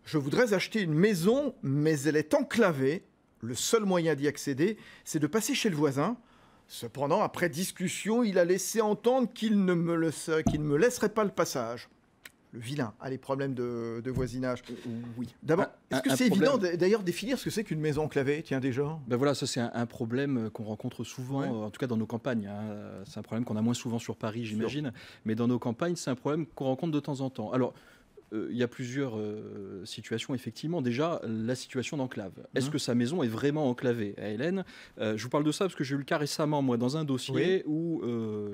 Je voudrais acheter une maison, mais elle est enclavée. Le seul moyen d'y accéder, c'est de passer chez le voisin. Cependant, après discussion, il a laissé entendre qu'il ne me laisserait pas le passage. Le vilain a les problèmes de voisinage. Oui. D'abord, est-ce que c'est évident d'ailleurs définir ce que c'est qu'une maison enclavée? Tiens, déjà. Ben voilà, ça c'est un problème qu'on rencontre souvent, en tout cas dans nos campagnes. C'est un problème qu'on a moins souvent sur Paris, j'imagine. Mais dans nos campagnes, c'est un problème qu'on rencontre de temps en temps. Alors, il y a plusieurs situations, effectivement. Déjà, la situation d'enclave. Est-ce que sa maison est vraiment enclavée? Hélène, je vous parle de ça parce que j'ai eu le cas récemment, moi, dans un dossier où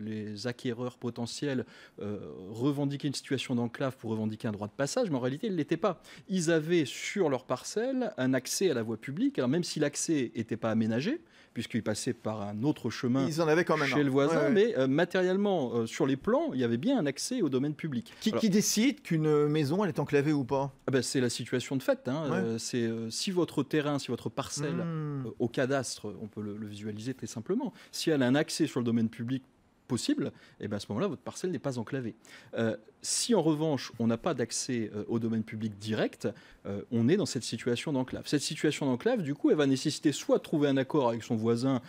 les acquéreurs potentiels revendiquaient une situation d'enclave pour revendiquer un droit de passage, mais en réalité, ils ne l'étaient pas. Ils avaient sur leur parcelle un accès à la voie publique, alors même si l'accès n'était pas aménagé, puisqu'ils passaient par un autre chemin ils en avaient quand même chez le voisin, mais matériellement, sur les plans, il y avait bien un accès au domaine public. Qui décide qu'une maison, elle est enclavée ou pas? C'est la situation de fait. C'est si votre terrain, si votre parcelle, au cadastre, on peut le visualiser très simplement, si elle a un accès sur le domaine public possible, à ce moment-là, votre parcelle n'est pas enclavée. Si en revanche, on n'a pas d'accès au domaine public direct, on est dans cette situation d'enclave. Cette situation d'enclave, du coup, elle va nécessiter soit de trouver un accord avec son voisin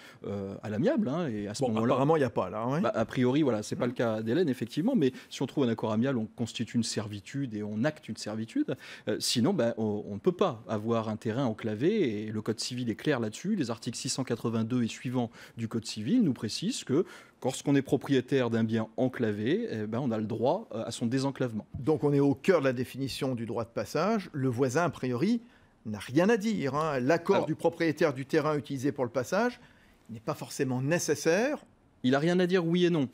à l'amiable, et à ce moment-là... Apparemment, il n'y a pas, là. A priori, voilà, c'est pas le cas d'Hélène, effectivement, mais si on trouve un accord amiable, on constitue une servitude et on acte une servitude. Sinon, on ne peut pas avoir un terrain enclavé, et le Code civil est clair là-dessus. Les articles 682 et suivants du Code civil nous précisent que lorsqu'on est propriétaire d'un bien enclavé, on a le droit à son désenclavement. Donc on est au cœur de la définition du droit de passage. Le voisin, a priori, n'a rien à dire. L'accord du propriétaire du terrain utilisé pour le passage n'est pas forcément nécessaire. Il n'a rien à dire, oui et non.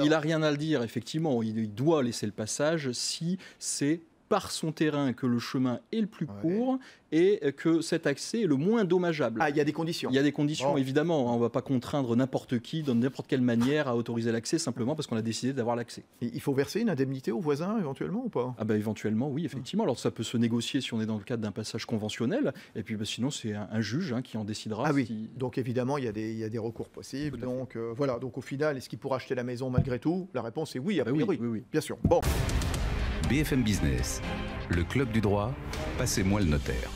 Il n'a rien à dire, effectivement. Il doit laisser le passage si c'est par son terrain que le chemin est le plus court et que cet accès est le moins dommageable. Il y a des conditions. Il y a des conditions, évidemment. On ne va pas contraindre n'importe qui, de n'importe quelle manière, à autoriser l'accès simplement parce qu'on a décidé d'avoir l'accès. Et il faut verser une indemnité au voisin, éventuellement, ou pas? Éventuellement, oui, effectivement. Alors, ça peut se négocier si on est dans le cadre d'un passage conventionnel. Et puis, sinon, c'est un juge qui en décidera. Donc, évidemment, il y a des recours possibles. Donc, voilà. Donc, au final, est-ce qu'il pourra acheter la maison malgré tout? La réponse est oui, a priori. Oui. Bien sûr. Bon. BFM Business, le club du droit, passez-moi le notaire.